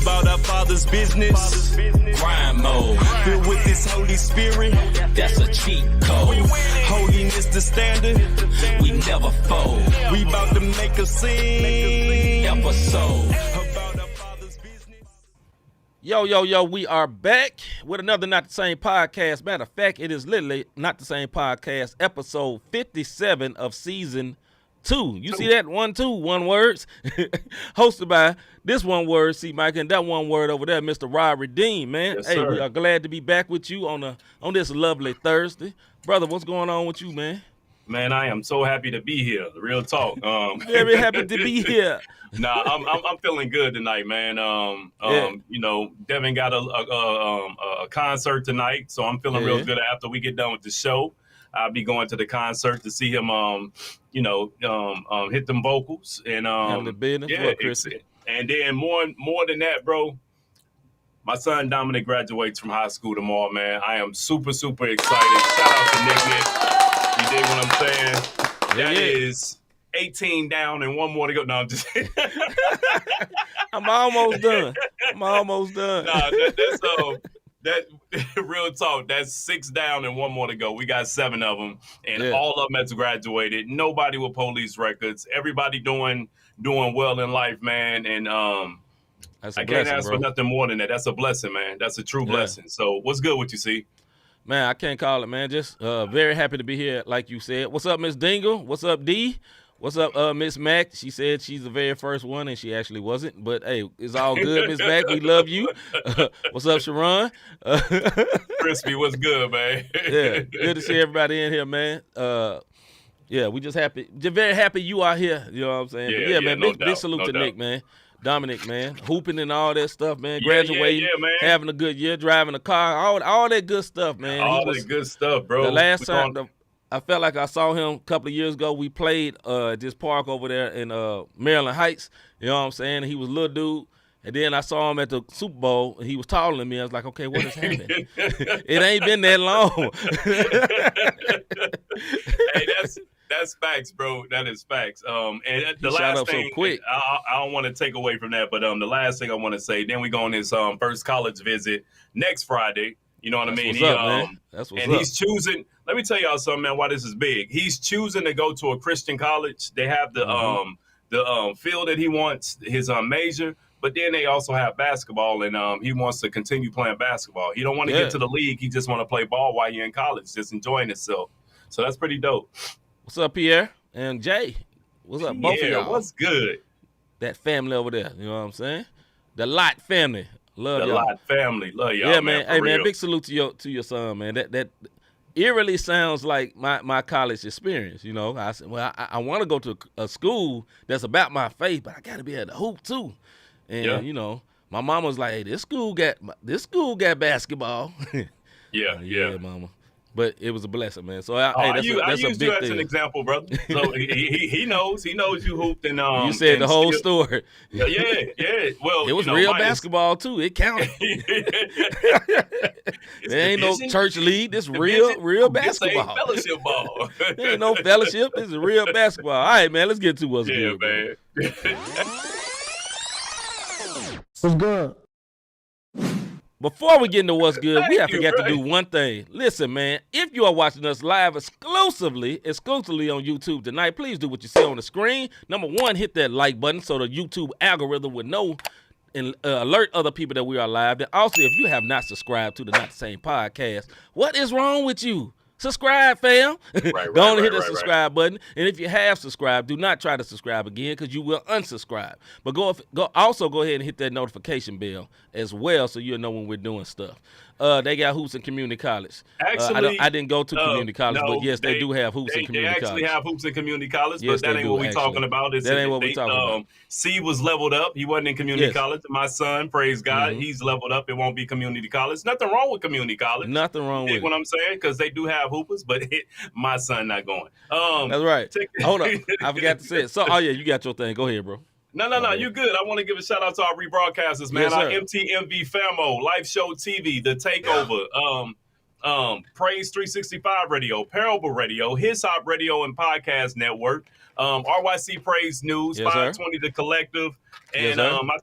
about our Father's business. Grind mode. Filled with His Holy Spirit. That's a cheat code. Holiness the standard. We never fold. We about to make a scene. Episode. About our Father's business. Yo, we are back with another Not the Same Podcast. Matter of fact, it is literally Not the Same Podcast, episode 57 of season 2. You see that? 1, 2, one words. Hosted by this one word, C-Micah, and that one word over there, Mr. Rod Redeem, man. Yes, hey, sir. we are glad to be back with you on this lovely Thursday. Brother, what's going on with you, man? Man, I am so happy to be here. Real talk. Very happy to be here. Nah, I'm feeling good tonight, man. You know, Devin got a concert tonight, so I'm feeling real good after we get done with the show. I'll be going to the concert to see him, hit them vocals and Having the business. yeah, What, Chrissy? and then more than that, bro. My son Dominic graduates from high school tomorrow, man. I am super excited. Shout out to Nick. You dig what I'm saying? That is 18 down and one more to go. No, I'm just I'm almost done. Nah, that's real talk. That's 6 down and one more to go. We got 7 of them, and all of them has graduated. Nobody with police records. Everybody doing well in life, man. And I can't ask for nothing more than that. That's a blessing, man. That's a true blessing. So what's good with you, C? Man, I can't call it, man. Just very happy to be here, like you said. What's up, Miss Dingle? What's up, D? What's up, Miss Mac? She said she's the very first one, and she actually wasn't. But, hey, it's all good, Miss Mac. We love you. What's up, Sharon? Crispy, what's good, man? Yeah, good to see everybody in here, man. Yeah, we just very happy you are here. You know what I'm saying? Yeah, man, no big salute to Nick, man. Dominic, man, hooping and all that stuff, man. Yeah, Graduating, man. having a good year, driving a car, all that good stuff, man. All that good stuff, bro. The last time I felt like I saw him a couple of years ago, we played at this park over there in Maryland Heights. You know what I'm saying? He was a little dude. And then I saw him at the Super Bowl, and he was taller than me. I was like, okay, what is happening? It ain't been that long. Hey, that's facts, bro. That is facts. And the He shot last up so thing, quick. I don't want to take away from that, but the last thing I want to say, then we go on his first college visit next Friday. You know what I mean? What's up, man? That's what's and up. he's choosing. Let me tell y'all something, man. Why this is big? He's choosing to go to a Christian college. They have the field that he wants, his major. But then they also have basketball, and he wants to continue playing basketball. He don't want to get to the league. He just want to play ball while you're in college, just enjoying himself. So that's pretty dope. What's up, Pierre and Jay? What's up, both of y'all? What's good? That family over there, you know what I'm saying? The Lot family. Love the y'all. Lot family. Love y'all, Yeah, man. Hey, real. man, big salute to your son, man. That eerily sounds like my college experience, you know. I said, well, I want to go to a school that's about my faith, but I got to be able to hoop, too. And, you know, my mama was like, hey, this school got basketball. Yeah, mama. But it was a blessing, man. So, I that's a used big you as thing. an example, brother. So he knows you hooped and You said the whole still, story. Yeah. Well, It was real basketball, too. It counted. There ain't no church league. This real basketball. This ain't fellowship ball. There ain't no fellowship. This is real basketball. All right, man, let's get to what's good. Man. What's good? Before we get into what's good, we have you, forgot to bro. do one thing. Listen, man, if you are watching us live exclusively on YouTube tonight, please do what you see on the screen. Number 1, hit that like button so the YouTube algorithm would know and alert other people that we are live. And also, if you have not subscribed to the Not the Same Podcast, what is wrong with you? Subscribe, fam. Right, Go on and hit the right. subscribe button. And if you have subscribed, do not try to subscribe again because you will unsubscribe. But go ahead and hit that notification bell as well so you'll know when we're doing stuff. They got hoops in community college. Actually, I didn't go to community college, no, but yes, they do have hoops in community college. They actually have hoops in community college, Yes, but that they ain't do, what we're actually. talking about. That ain't what we're talking about. C was leveled up. He wasn't in community Yes. college. My son, praise God, he's leveled up. It won't be community college. Nothing wrong with community college. Nothing wrong with You it. know what I'm saying? Because they do have hoopers, but my son not going. That's right. Hold on. I forgot to say it. So, you got your thing. Go ahead, bro. No, you good. I want to give a shout out to our rebroadcasters, man. Yes, Our sir. MTMV Famo, Live Show TV, The Takeover, Praise 365 Radio, Parable Radio, His Hop Radio and Podcast Network, RYC Praise News, Yes, sir. 520 The Collective, Yes, and sir. I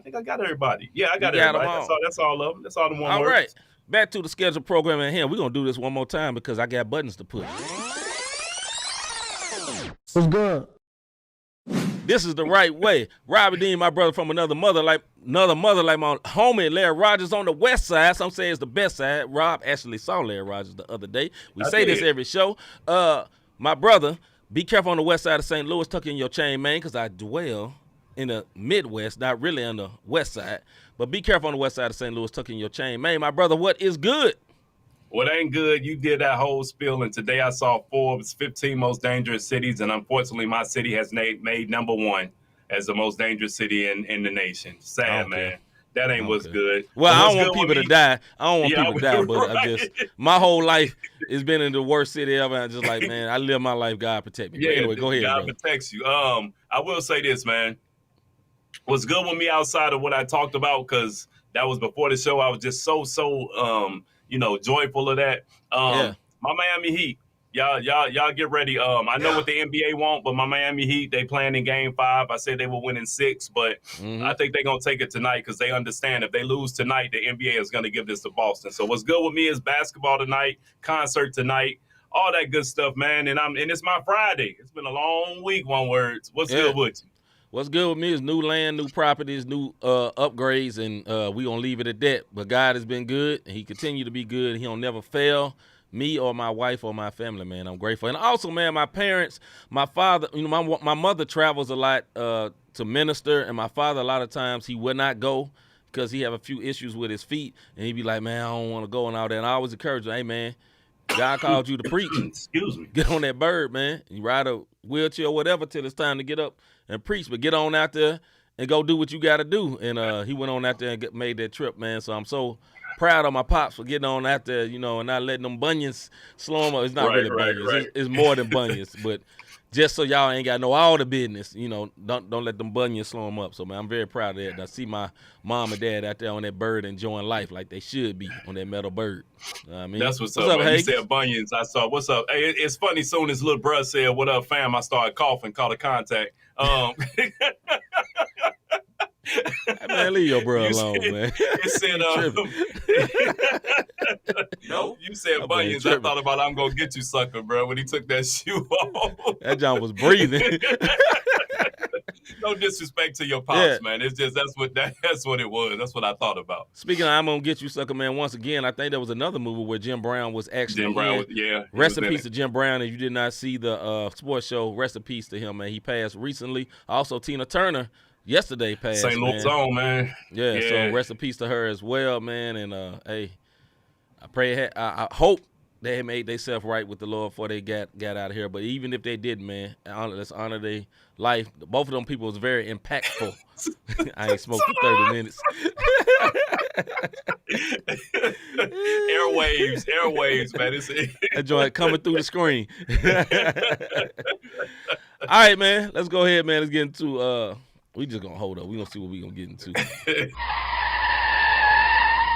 think I got everybody. Yeah, I got You got 'em everybody. all. That's all of them. That's all the one All words. right. Back to the scheduled program at hand. We're going to do this one more time because I got buttons to push. What's good? This is the right way. Robbie Dean, my brother from another mother, like my homie Larry Rogers on the west side. Some say it's the best side. Rob actually saw Larry Rogers the other day. We say this every show. My brother, be careful on the west side of St. Louis. Tuck in your chain, man, because I dwell in the Midwest, not really on the west side. But be careful on the west side of St. Louis. Tuck in your chain, man. My brother, what is good? What ain't good, you did that whole spiel, and today I saw Forbes' 15 most dangerous cities, and unfortunately my city has made number one as the most dangerous city in the nation. Sad, man. That ain't what's good. Well, I What's don't want good people to with me- die. I don't want people to die, but right. I just, my whole life has been in the worst city ever. I'm just like, man, I live my life. God protect me. But anyway, go ahead, God brother. protects you. I will say this, man. What's good with me outside of what I talked about, because that was before the show. I was just so joyful of that. My Miami Heat, y'all get ready. I know what the NBA want, but my Miami Heat, they playing in Game 5. I said they will win in 6, but I think they're gonna take it tonight because they understand if they lose tonight, the NBA is gonna give this to Boston. So what's good with me is basketball tonight, concert tonight, all that good stuff, man. And it's my Friday. It's been a long week. One words. What's good with you? What's good with me is new land, new properties, new upgrades, and we gonna leave it at that. But God has been good, and He continue to be good. He don't never fail me or my wife or my family, man. I'm grateful. And also, man, my parents, my father, my mother travels a lot to minister, and my father, a lot of times, he would not go because he have a few issues with his feet, and he'd be like, man, I don't want to go and all that. And I always encourage him, hey, man, God called you to preach. Excuse me. Get on that bird, man. You ride a wheelchair or whatever till it's time to get up and preach, but get on out there and go do what you got to do. And he went on out there and made that trip, man. So I'm so proud of my pops for getting on out there, and not letting them bunions slow him up. It's not really bunions. Right. It's more than bunions, but just so y'all ain't got to know all the business, don't let them bunions slow them up. So, man, I'm very proud of that. And I see my mom and dad out there on that bird enjoying life like they should be on that metal bird. I mean, That's what's up, man. Hagen? You said bunions. I saw, what's up? Hey, it's funny, soon as little bruh said, what up, fam, I started coughing, caught a contact. Hey, man, leave your bro alone, man. It said, no, you said bunions. I thought about I'm going to get you, sucker, bro, when he took that shoe off. That John was breathing. No disrespect to your pops, man. It's just that's what it was. That's what I thought about. Speaking of I'm gonna get you, sucker, man. Once again, I think there was another movie where Jim Brown was actually Rest in peace to Jim Brown. If you did not see the sports show, rest in peace to him, man. He passed recently. Also, Tina Turner yesterday passed. St. Louis zone, man. Yeah, so rest in peace to her as well, man. And hey, I hope they had made themselves right with the Lord before they got out of here. But even if they didn't, man, let's honor their life. Both of them people was very impactful. I ain't smoked for 30 minutes. Airwaves, man. Enjoy it coming through the screen. All right, man. Let's go ahead, man. Let's get into we just gonna hold up. We gonna see what we gonna get into.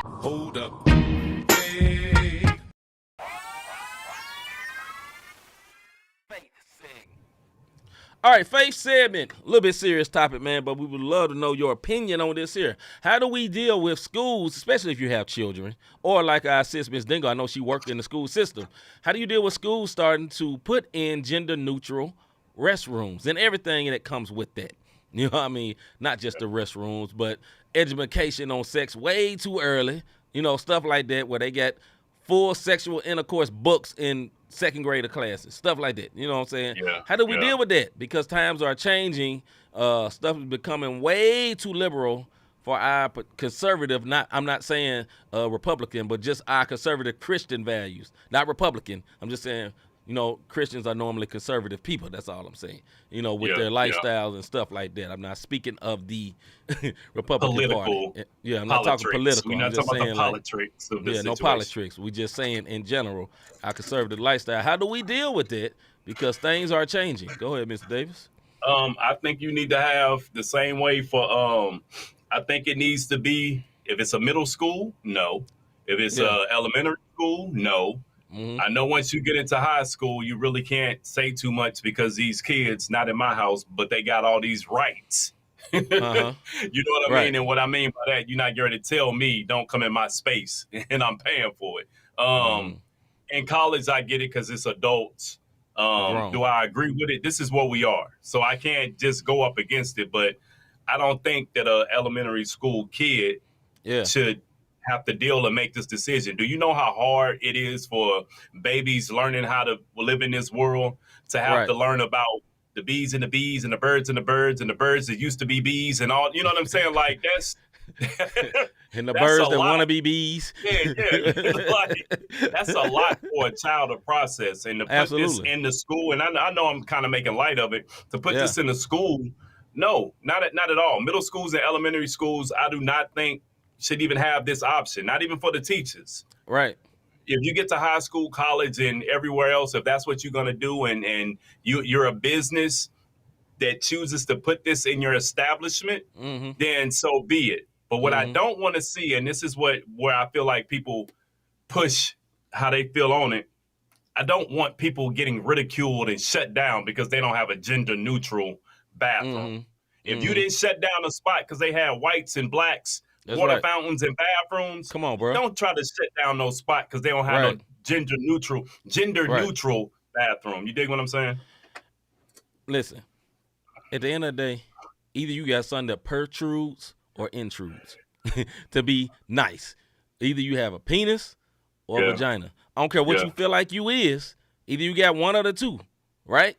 Hold up. All right, Faith Segment. A little bit serious topic, man, but we would love to know your opinion on this here. How do we deal with schools, especially if you have children, or like our sis, Miss Dingo, I know she worked in the school system. How do you deal with schools starting to put in gender-neutral restrooms and everything that comes with that? You know what I mean? Not just the restrooms, but education on sex way too early, stuff like that, where they got full sexual intercourse books in second grader classes, stuff like that. You know what I'm saying? Yeah, How do we deal with that? Because times are changing. Stuff is becoming way too liberal for our conservative, I'm not saying Republican, but just our conservative Christian values. Not Republican. I'm just saying, Christians are normally conservative people. That's all I'm saying. With their lifestyles and stuff like that. I'm not speaking of the Republican Party. Yeah, I'm not talking political. We're not talking about the politics of this situation. No politics. We're just saying in general, our conservative lifestyle. How do we deal with that? Because things are changing. Go ahead, Mr. Davis. I think you need to have the same way for I think it needs to be, if it's a middle school, no. If it's Yeah. elementary school, no. Mhm. I know once you get into high school, you really can't say too much because these kids, not in my house, but they got all these rights. You know what I Right. mean? And what I mean by that, you're not going to tell me, don't come in my space, and I'm paying for it. In college, I get it because it's adults. Grown. Do I agree with it? This is what we are. So I can't just go up against it. But I don't think that an elementary school kid Yeah. should have to deal and make this decision. Do you know how hard it is for babies learning how to live in this world, to have Right. to learn about the bees and the bees and the birds and the birds and the birds that used to be bees and all, you know what I'm saying? Like that's And the that's birds a that lot. want to be bees. Yeah. Like, that's a lot for a child to process, and to put this Absolutely. in the school. And I know I'm kind of making light of it. To put Yeah. this in the school, no, not at all. Middle schools and elementary schools, I do not think should even have this option. Not even for the teachers. Right. If you get to high school, college, and everywhere else, if that's what you're going to do, and you're a business that chooses to put this in your establishment, then so be it. But what I don't want to see, and this is where I feel like people push how they feel on it, I don't want people getting ridiculed and shut down because they don't have a gender neutral bathroom. If you didn't shut down a spot because they had whites and blacks, That's water right. fountains and bathrooms, Come on, bro. don't try to shut down no spot because they don't have Right. no gender neutral bathroom. You dig what I'm saying? Listen, at the end of the day, either you got something that protrudes or intrudes. To be nice, either you have a penis or a Yeah. vagina. I don't care what Yeah. you feel like you is. Either you got one of the two, right?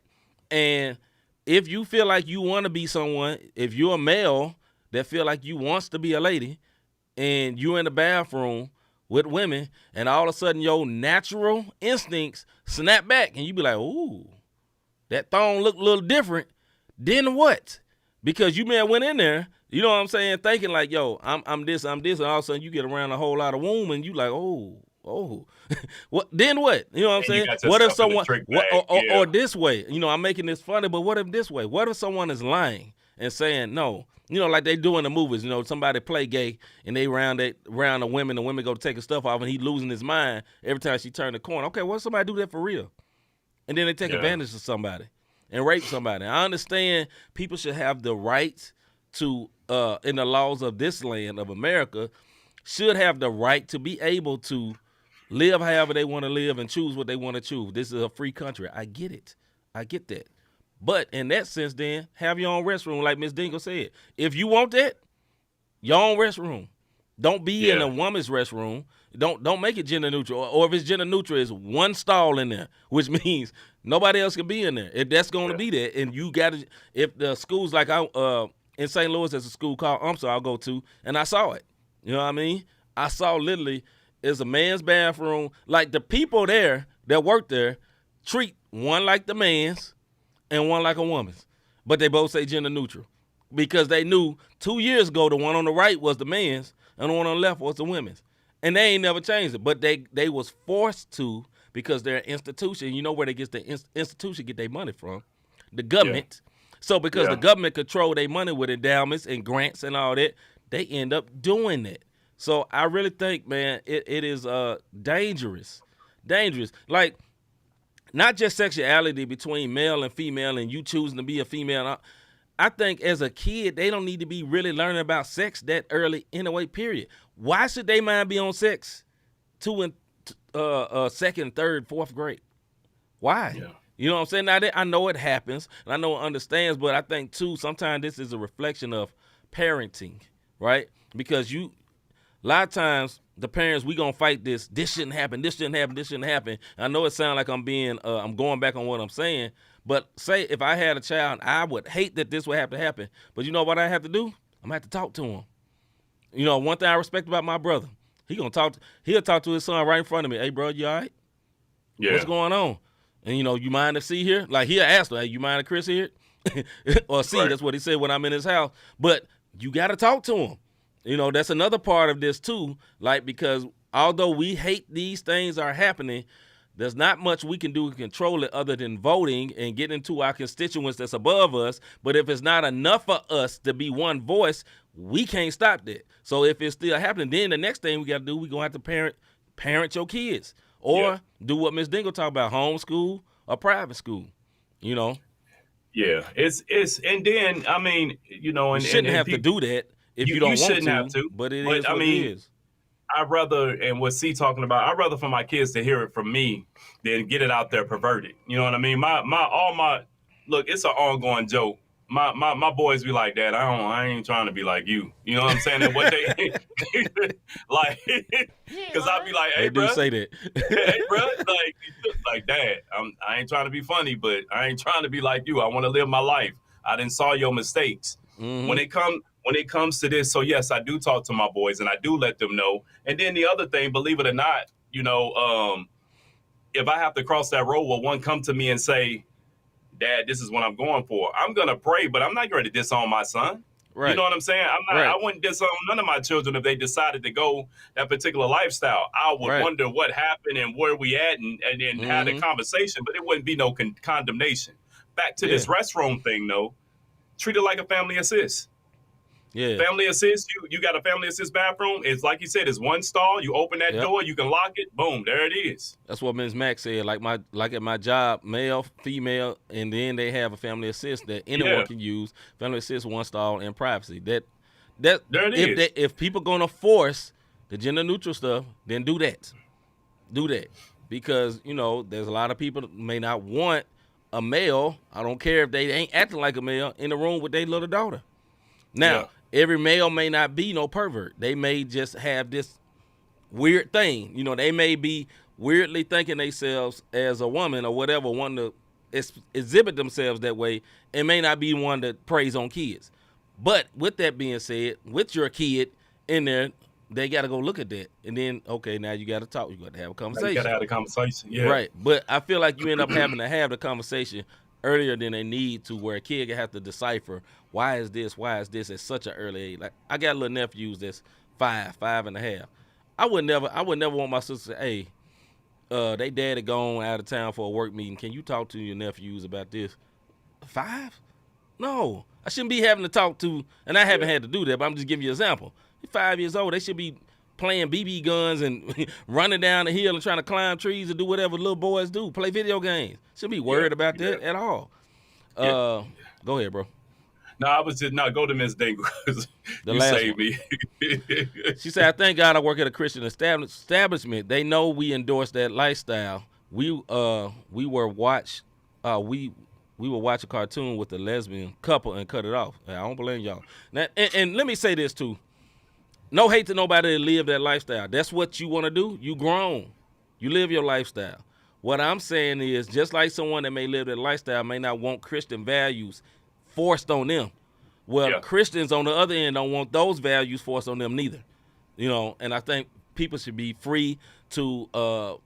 And if you feel like you want to be someone, if you're a male that feel like you wants to be a lady, and you in the bathroom with women, and all of a sudden your natural instincts snap back, and you be like, ooh, that thong look a little different. Then what? Because you may have went in there, you know what I'm saying, thinking like, yo, I'm this, and all of a sudden you get around a whole lot of womb, and you like, oh. What then what? You know what I'm And you saying? got What if yourself in the someone trick what, bag, yeah. or this way? You know, I'm making this funny, but what if this way? What if someone is lying and saying no? You know, like they do in the movies, you know, somebody play gay and they round the women go to take his stuff off and he losing his mind every time she turn the corner. Okay, what if somebody do that for real? And then they take advantage of somebody and rape somebody. I understand people should have the right to, in the laws of this land of America, should have the right to be able to live however they want to live and choose what they want to choose. This is a free country. I get it. I get that. But in that sense, then, have your own restroom, like Miss Dingle said. If you want that, your own restroom. Don't be in a woman's restroom. Don't make it gender neutral. Or if it's gender neutral, it's one stall in there, which means nobody else can be in there. If that's going to be there, and you got to, if the schools like in St. Louis, there's a school called I'll go to, and I saw it. You know what I mean? I saw literally it's a man's bathroom. Like the people there that work there treat one like the man's and one like a woman's, but they both say gender neutral because they knew 2 years ago the one on the right was the man's and the one on the left was the women's, and they ain't never changed it. But they was forced to because they're an institution. You know where they get the institution get their money from? The government. So because the government control their money with endowments and grants and all that, they end up doing it. So I really think, man, it is dangerous. Like, not just sexuality between male and female and you choosing to be a female. I think as a kid, they don't need to be really learning about sex that early anyway, period. Why should they mind be on sex 2 and second, third, fourth grade? Why? Yeah. You know what I'm saying? Now, I know it happens, and I know it understands, but I think, too, sometimes this is a reflection of parenting, right? Because a lot of times, the parents, we gonna fight this. This shouldn't happen. This shouldn't happen. This shouldn't happen. I know it sounds like I'm going back on what I'm saying. But say if I had a child, I would hate that this would have to happen. But you know what I have to do? I'm gonna have to talk to him. You know, one thing I respect about my brother, he'll talk to his son right in front of me. Hey, bro, you all right? Yeah. What's going on? And you know, you mind if C here? Like he'll ask her, hey, you mind if Chris here? Or C, that's what he said when I'm in his house. But you gotta talk to him. You know, that's another part of this too, like because although we hate these things are happening, There's not much we can do to control it other than voting and getting to our constituents that's above us. But if it's not enough for us to be one voice, we can't stop that. So if it's still happening, then the next thing we got to do, we're going to have to parent your kids. Or do what Ms. Dingle talked about, homeschool or private school, you know? Yeah, it's and then, I mean, you know, and you shouldn't have to do that if you don't want shouldn't have to. But it is what it is. I'd rather, and what C talking about, I'd rather for my kids to hear it from me than get it out there perverted. You know what I mean? Look, it's an ongoing joke. My boys be like, Dad, I ain't trying to be like you. You know what I'm saying? And what they like, because I'll be like, hey, bro, say that. Hey, bro, like, Dad, I ain't trying to be funny, but I ain't trying to be like you. I want to live my life. I didn't saw your mistakes. Mm-hmm. When it comes to this, so yes, I do talk to my boys and I do let them know. And then the other thing, believe it or not, you know, if I have to cross that road, will one come to me and say, Dad, this is what I'm going for. I'm going to pray, but I'm not going to disown my son. Right. You know what I'm saying? I wouldn't disown none of my children if they decided to go that particular lifestyle. I would wonder what happened and where we at and have a conversation, but it wouldn't be no condemnation. Back to this restroom thing, though. Treat it like a family assist. Yeah. Family assist, you got a family assist bathroom. It's like you said, it's one stall. You open that door, you can lock it. Boom, there it is. That's what Ms. Mack said. Like at my job, male, female, and then they have a family assist that anyone can use. Family assist, one stall, and privacy. There it is. If people gonna force the gender neutral stuff, then do that. Do that. Because, you know, there's a lot of people that may not want a male, I don't care if they ain't acting like a male, in the room with their little daughter. Now, every male may not be no pervert. They may just have this weird thing. You know, they may be weirdly thinking themselves as a woman or whatever, want to exhibit themselves that way, and may not be one that preys on kids. But with that being said, with your kid in there, they got to go look at that. And then, okay, now you got to talk. You got to have a conversation. You got to have a conversation, yeah. Right. But I feel like you end up having to have the conversation earlier than they need to, where a kid can have to decipher why is this at such an early age. Like, I got little nephews that's 5.5. I would never want my sister to say, hey, they daddy gone out of town for a work meeting. Can you talk to your nephews about this? 5? No. I shouldn't be having to talk to, and I haven't had to do that, but I'm just giving you an example. You're 5 years old. They should be playing BB guns and running down the hill and trying to climb trees and do whatever little boys do, play video games. Shouldn't be worried about that at all. Go ahead, bro. No, I was just go to Ms. Dingle. You saved me. She said, I thank God I work at a Christian establishment. They know we endorse that lifestyle. We would watch a cartoon with a lesbian couple and cut it off. I don't blame y'all. Now, and let me say this too. No hate to nobody that live that lifestyle. That's what you want to do. You grown. You live your lifestyle. What I'm saying is, just like someone that may live that lifestyle may not want Christian values forced on them. Well, Christians on the other end don't want those values forced on them neither. You know, and I think people should be free to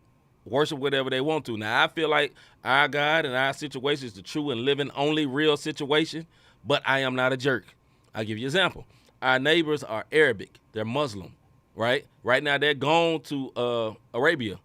worship whatever they want to. Now, I feel like our God and our situation is the true and living only real situation, but I am not a jerk. I'll give you an example. Our neighbors are Arabic. They're Muslim, right? Right now, they're gone to Arabia,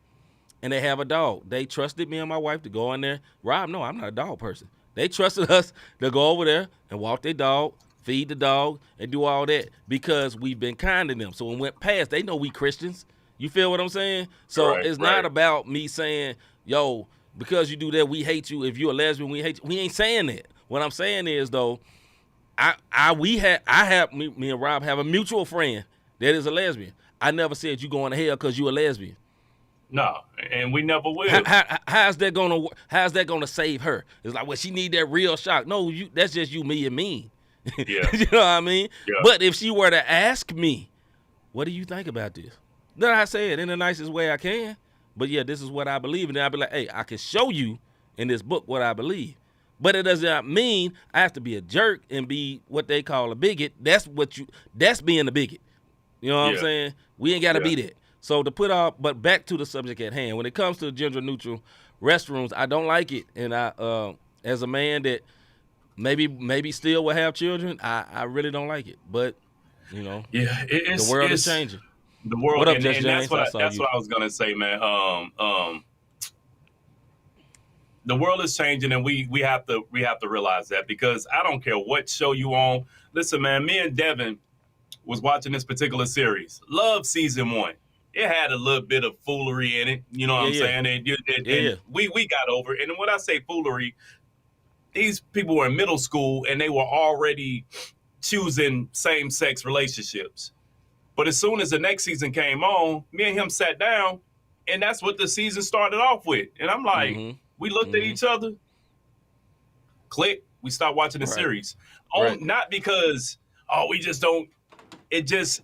and they have a dog. They trusted me and my wife to go in there. Rob, no, I'm not a dog person. They trusted us to go over there and walk their dog, feed the dog, and do all that because we've been kind to them. So when we went past, they know we Christians. You feel what I'm saying? So it's not about me saying, yo, because you do that, we hate you. If you're a lesbian, we hate you. We ain't saying that. What I'm saying is, though, me and Rob have a mutual friend that is a lesbian. I never said you going to hell because you a lesbian. No, and we never will. How's that gonna save her? It's like, well, she need that real shock. No, that's just you, me, and me. Yeah. You know what I mean? Yeah. But if she were to ask me, what do you think about this? Then I say it in the nicest way I can. But yeah, this is what I believe. And then I'll be like, hey, I can show you in this book what I believe. But it does not mean I have to be a jerk and be what they call a bigot. That's being a bigot. You know what I'm saying? We ain't got to be that. So but back to the subject at hand. When it comes to gender neutral restrooms, I don't like it. And I, as a man that maybe still will have children, I really don't like it. But, you know, the world is changing. The world, what up, and that's what I was gonna say, man. The world is changing, and we have to realize that, because I don't care what show you on. Listen, man, me and Devin was watching this particular series. Love season 1. It had a little bit of foolery in it. You know what I'm saying? And we got over it. And when I say foolery, these people were in middle school and they were already choosing same-sex relationships. But as soon as the next season came on, me and him sat down, and that's what the season started off with. And I'm like, we looked at each other, click, we stopped watching the series. Not because, we just don't, it's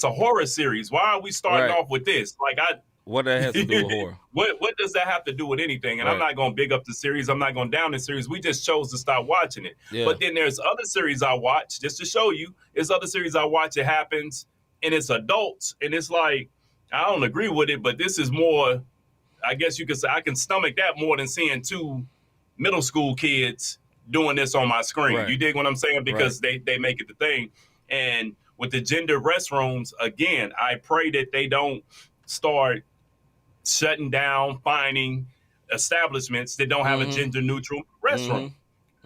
a horror series. Why are we starting off with this? Like, what that has to do with horror? What does that have to do with anything? And I'm not going to big up the series. I'm not going down the series. We just chose to stop watching it. Yeah. But then there's other series I watch, just to show you, there's other series I watch, it happens, and it's adults, and it's like, I don't agree with it, but this is more, I guess you could say, I can stomach that more than seeing 2 middle school kids doing this on my screen. Right. You dig what I'm saying? Because they make it the thing. And with the gender restrooms, again, I pray that they don't start shutting down, finding establishments that don't have a gender neutral restroom.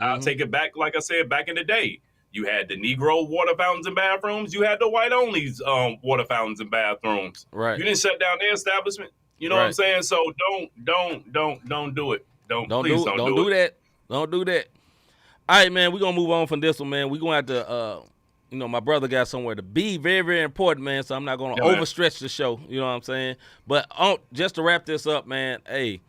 I'll take it back, like I said, back in the day. You had the Negro water fountains and bathrooms. You had the white only water fountains and bathrooms. Right. You didn't shut down their establishment. You know what I'm saying? So don't do it. Don't do that. Don't do that. All right, man. We're gonna move on from this one, man. We're gonna have to my brother got somewhere to be. Very, very important, man. So I'm not gonna overstretch the show. You know what I'm saying? But just to wrap this up, man, hey,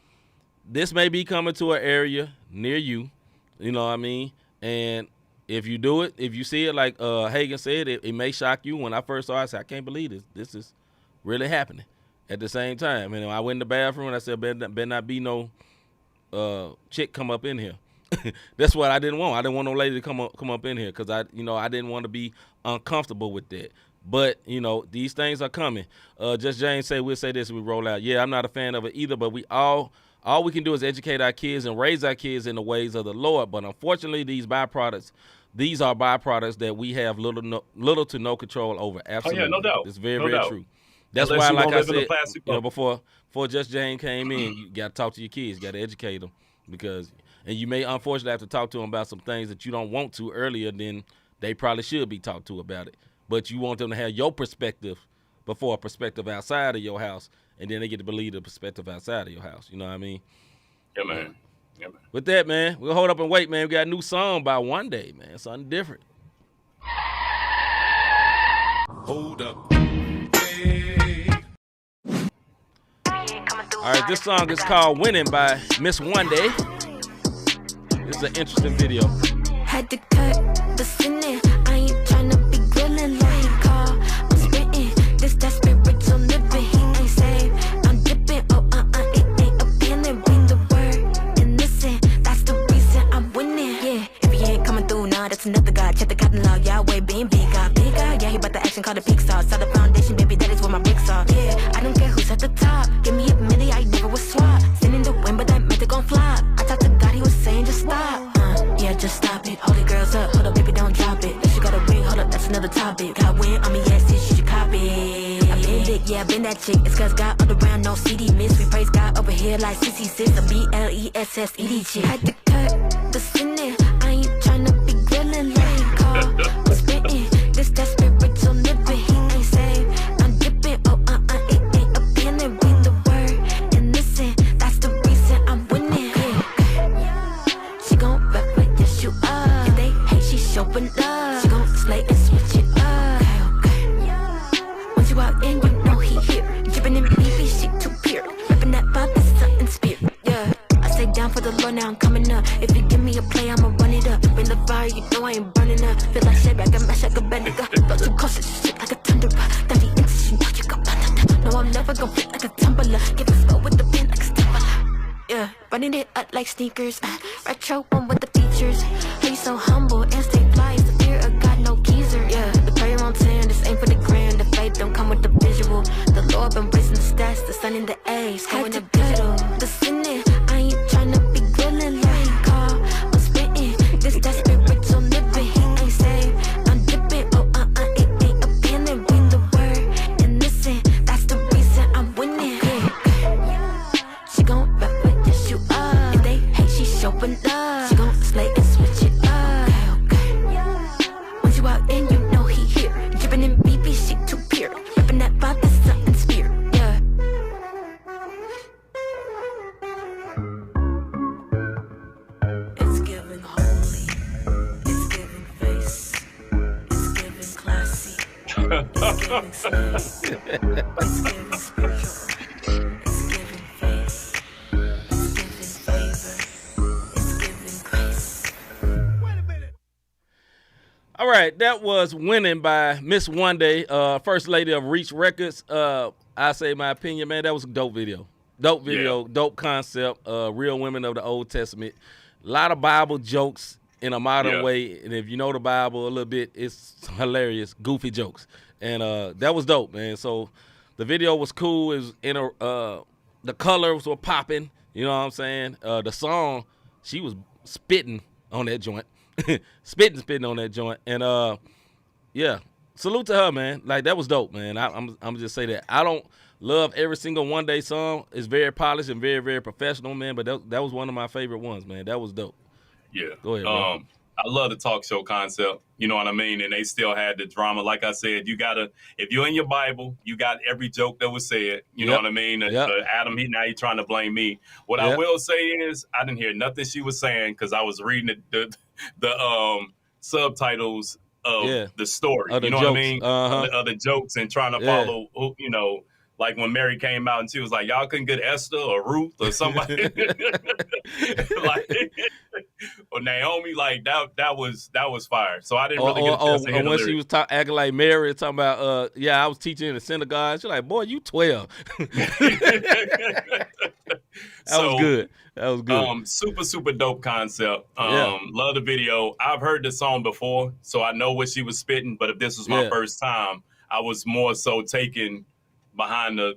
this may be coming to an area near you. You know what I mean? And if you do it, if you see it, like Hagen said, it may shock you. When I first saw it, I said, I can't believe this. This is really happening at the same time. And I went in the bathroom and I said, better not be no chick come up in here. That's what I didn't want. I didn't want no lady to come up in here because I didn't want to be uncomfortable with that. But, these things are coming. Just James said, we'll say this as we roll out. Yeah, I'm not a fan of it either, but all we can do is educate our kids and raise our kids in the ways of the Lord. But unfortunately, these are byproducts that we have little to no control over. Absolutely. Oh, yeah, no doubt. It's very, very true. That's why, like I said, before Just Jane came in, you got to talk to your kids. You got to educate them and you may unfortunately have to talk to them about some things that you don't want to earlier than they probably should be talked to about it. But you want them to have your perspective before a perspective outside of your house, and then they get to believe the perspective outside of your house. You know what I mean? Yeah, man. With that, man, we'll hold up and wait, man. We got a new song by One Day, man. Something different. Hold up. Hey. All right, this song is called Winning by Miss One Day. This is an interesting video. Had to cut the sinning. I ain't tryna be grilling like he call. I'm spitting this spiritual living. He ain't saved. I'm dipping. It ain't appealing. Read the word and listen. That's the reason I'm winning. Yeah, if he ain't coming through, nah, that's another God. Check the catalog, Yahweh being big God. Yeah, he about the action, call the Pixar. Saw the foundation, baby, that is where my bricks are. Yeah, I don't care who's at the top. Give me a minute, I never was swap. Sending the wind, but that meant to gon' fly. I talked to God, he was saying just stop. Yeah, just stop it. Hold it, girls up. Hold up, baby, don't drop it. If you got a ring, hold up, that's another topic. Got win, yes, you should copy. I been it, yeah, I been that chick. It's cause God all around, no CD miss. We praise God over here like CC sis, a BLESSED chick. Had to cut the sinning. I ain't tryna be grilling like he call. I'm spitting this spiritual living. He ain't saved. I'm dipping. It ain't appealing. Read the word and listen. That's the reason I'm winning. She gon' rap it, yes you are. If they hate, she showing love. She gon' slay and switch it up. Okay. Once you out in, you know he here. Drippin' in BB, she too pure. Rapping that vibe, is something spirit. Yeah, I stay down for the Lord, now I'm coming up. If you give me a play, I'ma run it up. Bring the fire, you know I ain't burning up. Feel like shit, I can mash like a Bendigo. Blow too cautious, shit like a thunderer. 30 inches, you know you gon' no, I'm never gon' flip like a tumbler. Give a spell with the pen like a stapler. Yeah, running it up like sneakers. Retro one with the features. How you so humble and stay fly? It's the fear of God, no geezer. Yeah, the prayer on 10, this ain't for the grand. The faith don't come with the visual. The Lord been raising the stats, the sun in the A's, going to digital. The sinning, I ain't tryna be grilling like he call. I'm spitting this spiritual living. He ain't saved. I'm dipping. It ain't appealing. Read the word and listen. That's the reason I'm winning. She gon' rap it, yes you are. If they All right, that was Winning by Miss One Day, First Lady of Reach Records. I say my opinion, man, that was a dope video. Dope video, dope concept, real women of the Old Testament. A lot of Bible jokes in a modern way, and if you know the Bible a little bit, it's hilarious, goofy jokes. And that was dope, man. So the video was cool. It was the colors were popping, you know what I'm saying? The song, she was spitting on that joint. spitting on that joint, and salute to her, man. Like, that was dope, man. I'm just say that I don't love every single One Day song. It's very polished and very, very professional, man. But that was one of my favorite ones, man. That was dope. Yeah. Go ahead, bro. I love the talk show concept. You know what I mean? And they still had the drama. Like I said, if you're in your Bible, you got every joke that was said. You know what I mean? Adam, now he's trying to blame me. What I will say is, I didn't hear nothing she was saying because I was reading the subtitles of the story. Of the you know jokes. what I mean? Of the jokes and trying to follow, you know, like when Mary came out and she was like, y'all couldn't get Esther or Ruth or somebody. Or Naomi, like that was fire. So I didn't really get a chance to hear the when lyrics. she was acting like Mary, talking about, I was teaching in the synagogue. She's like, boy, you 12. That was good. That was good. Super, super dope concept. Love the video. I've heard the song before, so I know what she was spitting. But if this was my first time, I was more so taken behind the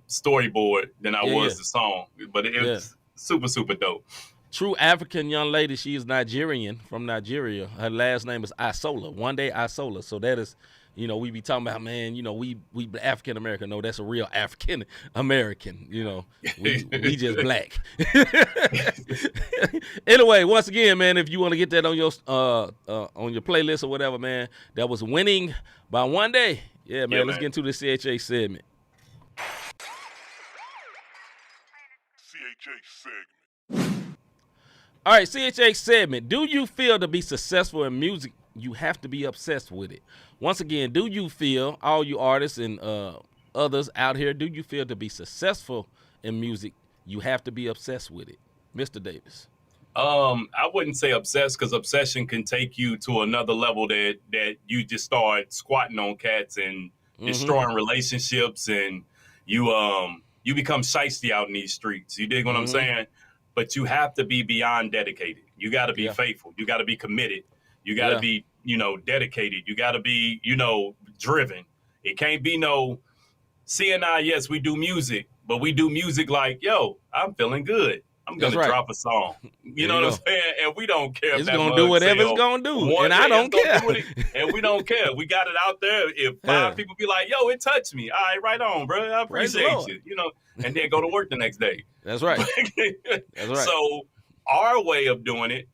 storyboard than I was the song. But it was super, super dope. True African young lady. She is Nigerian, from Nigeria. Her last name is Isola. One Day Isola. So that is, you know, we be talking about, man, you know, we African American. No, that's a real African American. You know, we just black. Anyway, once again, man, if you want to get that on your playlist or whatever, man, that was Winning by One Day. Yeah, man. Let's get into the CHH segment. CHH segment. All right, CHH segment. Do you feel to be successful in music, you have to be obsessed with it? Once again, do you feel, all you artists and others out here, do you feel to be successful in music, you have to be obsessed with it? Mr. Davis. I wouldn't say obsessed, because obsession can take you to another level that you just start squatting on cats and destroying relationships, and you become shiesty out in these streets. You dig what I'm saying? But you have to be beyond dedicated. You got to be faithful. You got to be committed. You got to be, you know, dedicated. You got to be, you know, driven. It can't be no CNI. Yes, we do music, but we do music like, yo, I'm feeling good. I'm going to drop a song. You know what I'm saying? And we don't care. It's going to do whatever it's going to do. And I don't care. And we don't care. We got it out there. If 5 people be like, yo, it touched me. All right, right on, bro. I appreciate you. You know, and then go to work the next day. That's right. That's right. So our way of doing it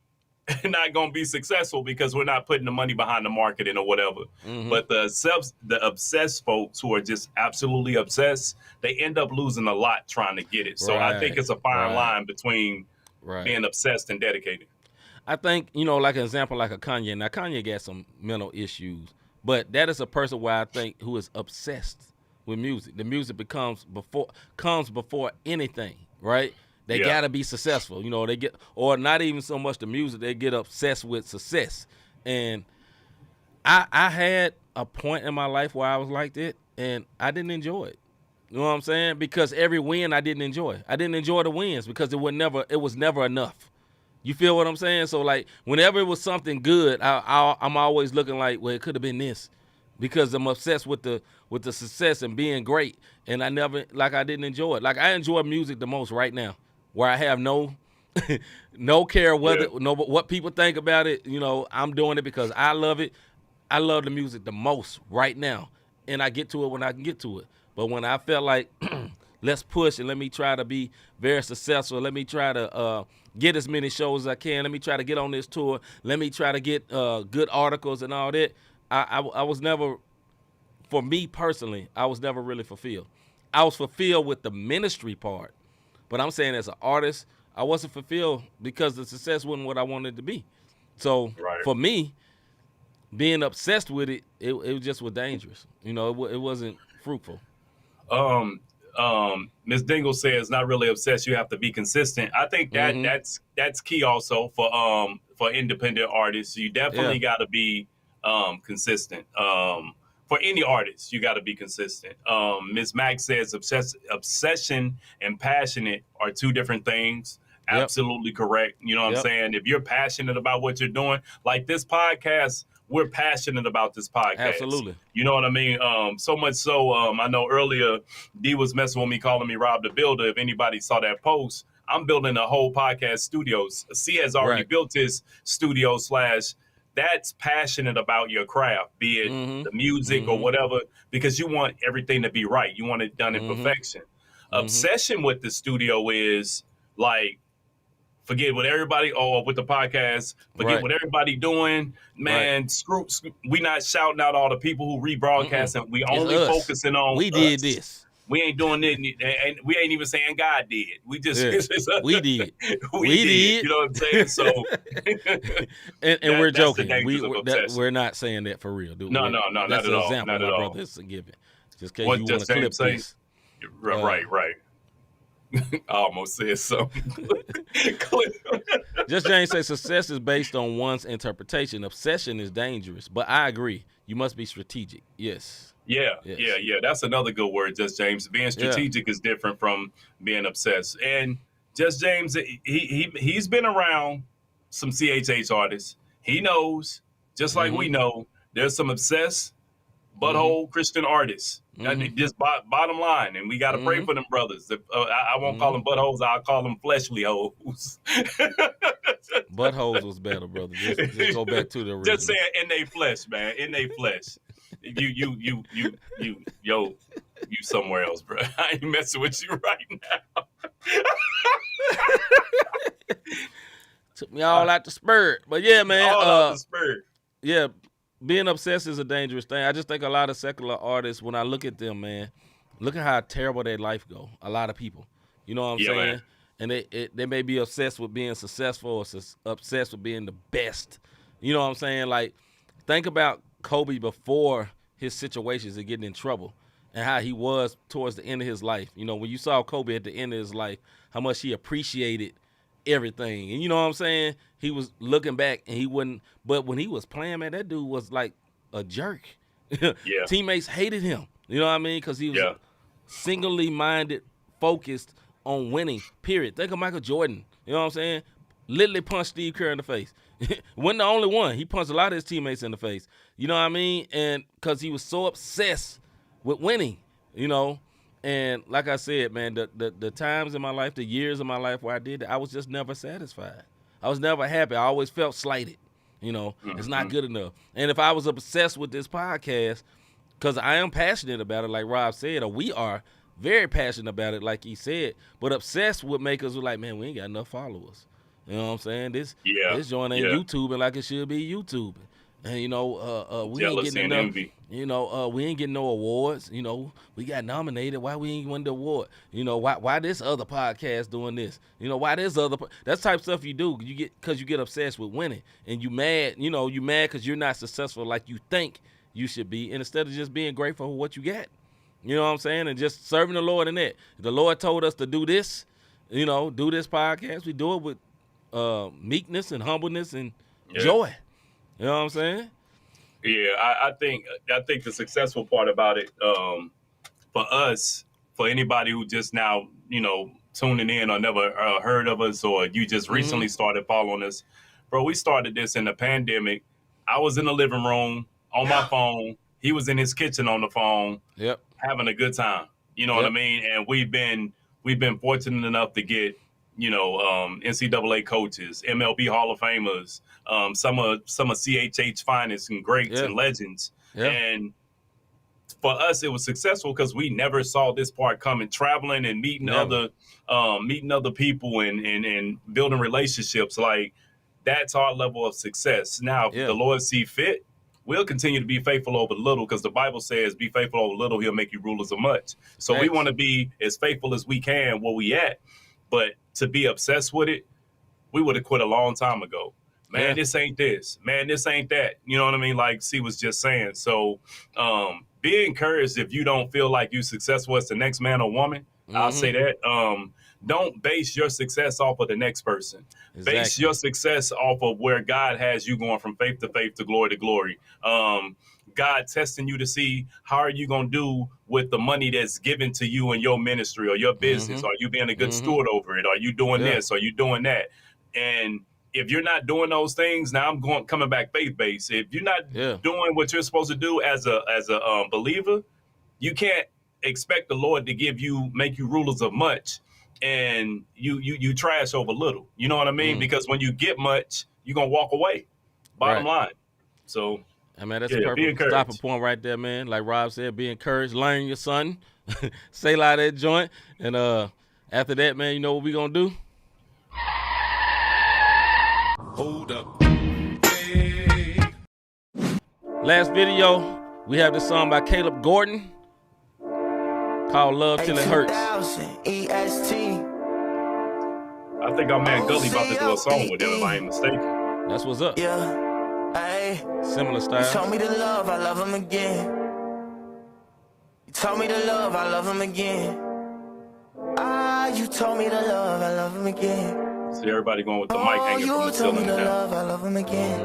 not going to be successful because we're not putting the money behind the marketing or whatever. But the obsessed folks who are just absolutely obsessed, they end up losing a lot trying to get it. So I think it's a fine line between being obsessed and dedicated. I think, you know, like an example, like a Kanye. Now, Kanye got some mental issues, but that is a person where I think who is obsessed with music. The music comes before anything, right? They gotta be successful. You know, they get, or not even so much the music, they get obsessed with success. And I had a point in my life where I was like that, and I didn't enjoy it. You know what I'm saying? Because every win I didn't enjoy. I didn't enjoy the wins because it was never enough. You feel what I'm saying? So like whenever it was something good, I'm always looking like, well, it could have been this, because I'm obsessed with the success and being great, and I didn't enjoy it. Like I enjoy music the most right now, where I have no care what people think about it. You know, I'm doing it because I love it. I love the music the most right now, and I get to it when I can get to it. But when I felt like let's push and let me try to be very successful, let me try to get as many shows as I can, let me try to get on this tour, let me try to get good articles and all that, I was never, for me personally, I was never really fulfilled. I was fulfilled with the ministry part, but I'm saying as an artist, I wasn't fulfilled because the success wasn't what I wanted it to be. So for me, being obsessed with it, it just was dangerous. You know, it wasn't fruitful. Ms. Dingle says not really obsessed. You have to be consistent. I think that that's key also for independent artists. You definitely got to be consistent. For any artist, you got to be consistent. Ms. Mack says obsession and passionate are two different things. Absolutely correct. You know what I'm saying? If you're passionate about what you're doing, like this podcast, we're passionate about this podcast. Absolutely. You know what I mean? So much so, I know earlier D was messing with me, calling me Rob the Builder. If anybody saw that post, I'm building a whole podcast studios. C has already built his studio / that's passionate about your craft, be it the music or whatever, because you want everything to be right. You want it done in perfection. Obsession with the studio is like, forget what everybody, with the podcast, forget what everybody doing. Man, screw, we not shouting out all the people who rebroadcasting. We only focusing on we did this. We ain't doing it, and we ain't even saying God did. We just we did. we did. You know what I'm saying? So, and we're joking. We're not saying that for real, dude. No, not at all. Example, not at all. Brother, it's a given. Just in case you want to clip this. Right. I almost said something. Just James says success is based on one's interpretation. Obsession is dangerous, but I agree. You must be strategic. Yes. Yeah. That's another good word, Just James. Being strategic is different from being obsessed. And Just James, he's been around some CHH artists. He knows, just like we know, there's some obsessed butthole Christian artists. Just bottom line, and we got to pray for them brothers. I won't call them buttholes. I'll call them fleshly hoes. Buttholes was better, brother. Just go back to the original. Just saying, in they flesh, man. In they flesh. You somewhere else, bro. I ain't messing with you right now. Took me all out the spurt. But yeah, man. All out the spurt. Yeah, being obsessed is a dangerous thing. I just think a lot of secular artists, when I look at them, man, look at how terrible their life go. A lot of people. You know what I'm saying? Man. And they may be obsessed with being successful or obsessed with being the best. You know what I'm saying? Like, think about Kobe before his situations and getting in trouble and how he was towards the end of his life. You know, when you saw Kobe at the end of his life, how much he appreciated everything. And you know what I'm saying? He was looking back and he wouldn't, but when he was playing, man, that dude was like a jerk. Teammates hated him. You know what I mean? Because he was singly minded, focused on winning, period. Think of Michael Jordan. You know what I'm saying? Literally punched Steve Kerr in the face. Wasn't the only one. He punched a lot of his teammates in the face. You know what I mean? And because he was so obsessed with winning, you know. And like I said, man, the times in my life, the years of my life where I did that, I was just never satisfied. I was never happy. I always felt slighted. You know, it's not good enough. And if I was obsessed with this podcast, because I am passionate about it, like Rob said, or we are very passionate about it, like he said, but obsessed would make us like, man, we ain't got enough followers. You know what I'm saying? This joint ain't YouTubing like it should be YouTubing. And, you know, we ain't getting enough. Envy. You know, we ain't getting no awards. You know, we got nominated. Why we ain't win the award? You know, why this other podcast doing this? You know, why this other that's type of stuff you do. You get because you get obsessed with winning and you mad. You know, you mad because you're not successful like you think you should be, and instead of just being grateful for what you got. You know what I'm saying? And just serving the Lord in that. The Lord told us to do this. You know, do this podcast. We do it with meekness and humbleness and joy. You know what I'm saying? Yeah, I think the successful part about it, for us, for anybody who just now, you know, tuning in or never heard of us, or you just recently started following us, bro, we started this in the pandemic. I was in the living room on my phone. He was in his kitchen on the phone, having a good time. You know what I mean? And we've been fortunate enough to get, you know, NCAA coaches, MLB Hall of Famers, some of CHH finest and greats and legends. And for us, it was successful because we never saw this part coming. Traveling and meeting other people and building relationships, like that's our level of success. Now, if the Lord see fit, we'll continue to be faithful over little, because the Bible says, be faithful over little, he'll make you rulers of much. So we want to be as faithful as we can where we at. But to be obsessed with it, we would have quit a long time ago. Man, this ain't this. Man, this ain't that. You know what I mean? Like C was just saying. So be encouraged if you don't feel like you're successful as the next man or woman. I'll say that. Don't base your success off of the next person. Exactly. Base your success off of where God has you going from faith to faith to glory. God testing you to see how are you going to do with the money that's given to you in your ministry or your business. Are you being a good steward over it? Are you doing this? Are you doing that? And if you're not doing those things, now I'm coming back faith-based. If you're not doing what you're supposed to do as a believer, you can't expect the Lord to make you rulers of much, and you trash over little. You know what I mean? Because when you get much, you're gonna walk away. Bottom line. So, I mean, that's a perfect stopping point right there, man. Like Rob said, be encouraged, learn your son, say la that joint, and after that, man, you know what we gonna do? Hold up. Hey. Last video, we have this song by Caleb Gordon called Love Till It Hurts. EST. I think our man Gully about to do a song with him, if I ain't mistaken. That's what's up. Yeah. Hey. Similar You style. told me to love, I love him again. You told me to love, I love him again. You told me to love, I love him again. See everybody going with the mic hanging from the You told me ceiling to down. love, I love him again.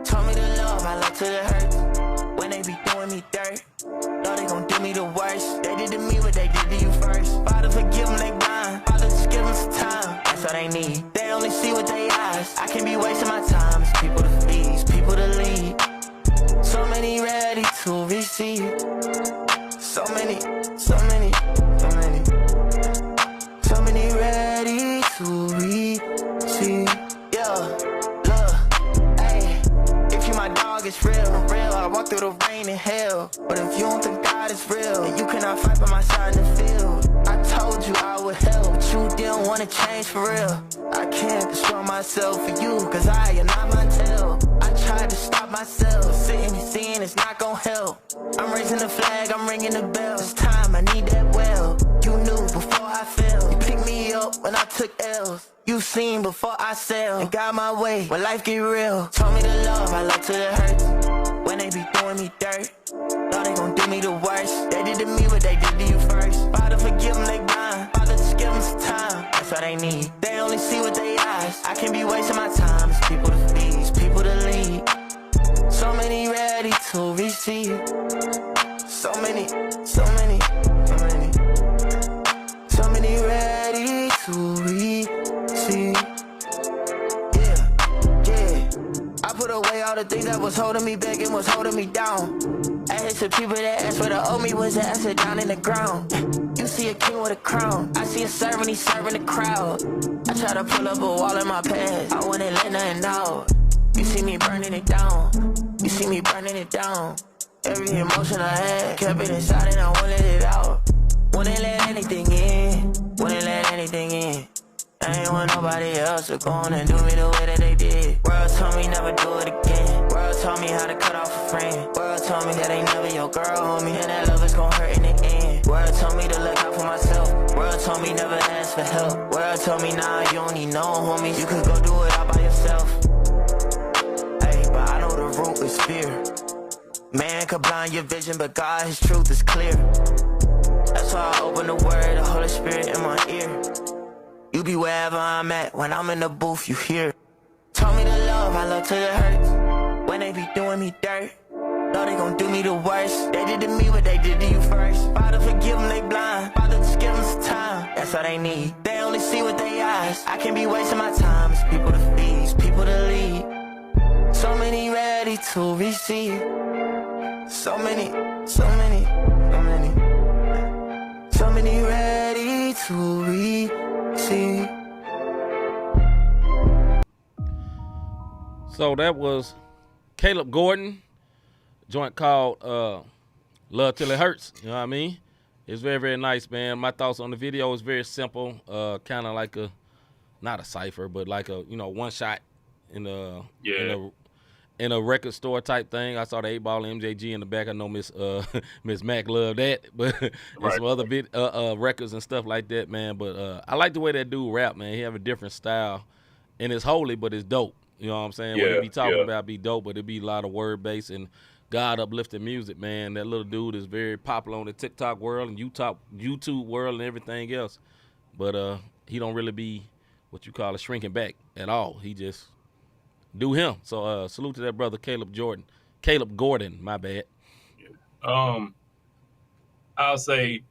Told me to love, I love till it hurts. When they be doing me dirt, know they gon' do me the worst. They did to me what they did to you first. Father, forgive them, they blind. Father, just give them some time. That's all they need. They only see with their eyes. I can't be wasting my time. It's people to feed, it's people to lead. So many ready to receive. So many, so many, so many. So many ready to receive. Yeah, look, hey. If you my dog, it's real. I walk through the rain and hell. But if you don't think God is real, then you cannot fight by my side in the field. I told you I would help, but you didn't want to change for real. I can't destroy myself for you, cause I am not my tail. I tried to stop myself, sitting and seeing it's not gonna help. I'm raising the flag, I'm ringing the bell. It's time, I need that well. You knew before I fell. You picked me up when I took L's. You seen before I sell. And got my way when life get real. Told me to love, I love till it hurts. When they be doing me dirt, know they gon' do me the worst. They did to me what they did to you first. Father, forgive them, they blind. Father, just give them some time. That's all they need. They only see with their eyes. I can't be wasting my time. It's people to feed, it's people to lead. So many ready to receive. So many, so many, so many. So many ready to receive. Yeah. I put away all the things that was holding me back and was holding me down. I hit some people that asked where the old me was at. I sit down in the ground. You see a king with a crown. I see a servant, he's serving the crowd. I try to pull up a wall in my past. I wouldn't let nothing out. You see me burning it down. You see me burning it down. Every emotion I had, kept it inside and I won't let it out. Wouldn't let anything in. Wouldn't let anything in. I ain't want nobody else to go on and do me the way that they did. World told me never do it again. World told me how to cut off a friend. World told me that ain't never your girl, homie, and that love is gon' hurt in the end. World told me to look out for myself. World told me never ask for help. World told me nah, you don't need no homies. You could go do it all by yourself. Hey, but I know the root is fear. Man could blind your vision, but God, his truth is clear. That's why I open the word, the Holy Spirit in my ear. You be wherever I'm at, when I'm in the booth, you hear. Told me to love, I love till it hurts. When they be doing me dirt, know they gon' do me the worst. They did to me what they did to you first. Father, forgive them, they blind. Father, just give them some time. That's all they need. They only see with their eyes. I can't be wasting my time. It's people to feed, it's people to lead. So many ready to receive. So many, so many, so many. So many ready to receive. So that was Caleb Gordon, joint called Love Till It Hurts. You know what I mean? It's very, very nice, man. My thoughts on the video is very simple. Kind of like not a cipher, but like a, one shot in a record store type thing. I saw the 8-ball MJG in the back. I know Miss Mac loved that, but and some other records and stuff like that, man. But I like the way that dude rap, man. He have a different style, and it's holy, but it's dope. You know what I'm saying? What he be talking about be dope, but it be a lot of word based and God uplifting music, man. That little dude is very popular on the TikTok world and YouTube world and everything else. But he don't really be what you call a shrinking back at all. He just do him. So salute to that brother Caleb Gordon, my bad. I'll say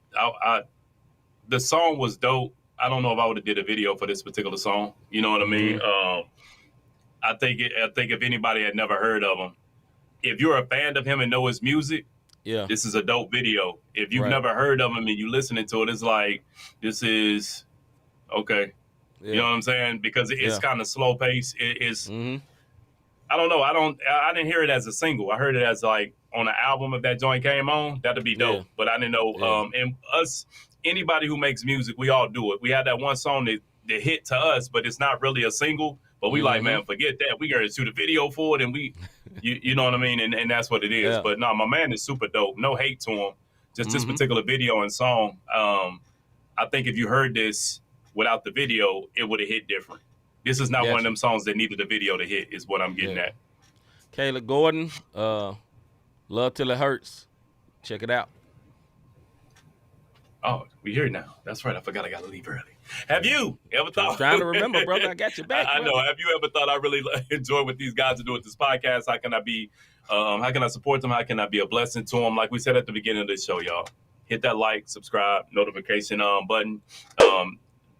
the song was dope. I don't know if I would have did a video for this particular song. You know what I mean? I think if anybody had never heard of him, if you're a fan of him and know his music, this is a dope video. If you've never heard of him and you listening to it, it's like, this is okay. Yeah. You know what I'm saying? Because it's kind of slow pace. It's I don't know. I didn't hear it as a single. I heard it as like on an album. If that joint came on, that'd be dope. Yeah. But I didn't know. And anybody who makes music, we all do it. We had that one song that hit to us, but it's not really a single. But we like, man, forget that. We gotta shoot a video for it, and you know what I mean? And that's what it is. Yeah. But no, my man is super dope. No hate to him. Just this particular video and song. I think if you heard this without the video, it would have hit different. This is not one of them songs that needed a video to hit, is what I'm getting at. Caleb Gordon, Love Till It Hurts. Check it out. Oh, we here now. That's right. I forgot I got to leave early. Have you ever thought? I'm trying to remember, brother. I got your back. I know. Have you ever thought I really enjoy what these guys are doing with this podcast? How can I be? How can I support them? How can I be a blessing to them? Like we said at the beginning of this show, y'all, hit that like, subscribe, notification button.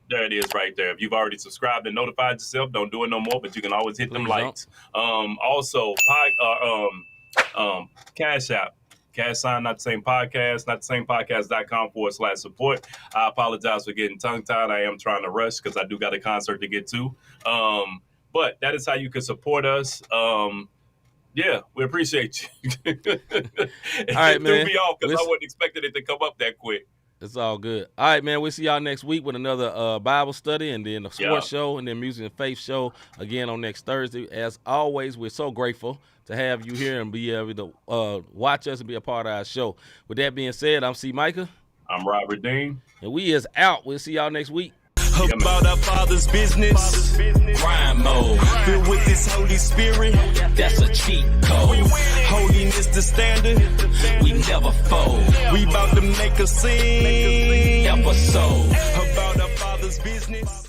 There it is right there. If you've already subscribed and notified yourself, don't do it no more, but you can always hit them likes. Also, Cash App. Cash sign, not the same podcast, not the same podcast.com/support. I apologize for getting tongue-tied. I am trying to rush because I do got a concert to get to. But that is how you can support us. Yeah, we appreciate you. All right, man. Threw me off because I wasn't expecting it to come up that quick. It's all good. All right, man. We'll see y'all next week with another Bible study and then a sports show and then music and faith show again on next Thursday. As always, we're so grateful to have you here and be able to watch us and be a part of our show. With that being said, I'm C-Micah. I'm Robert Dean. And we is out. We'll see y'all next week. About our Father's business. Crime mode. Filled with this Holy Spirit. That's a cheat code. Holiness the standard. We never fold. We about to make a scene. Episode. About our Father's business.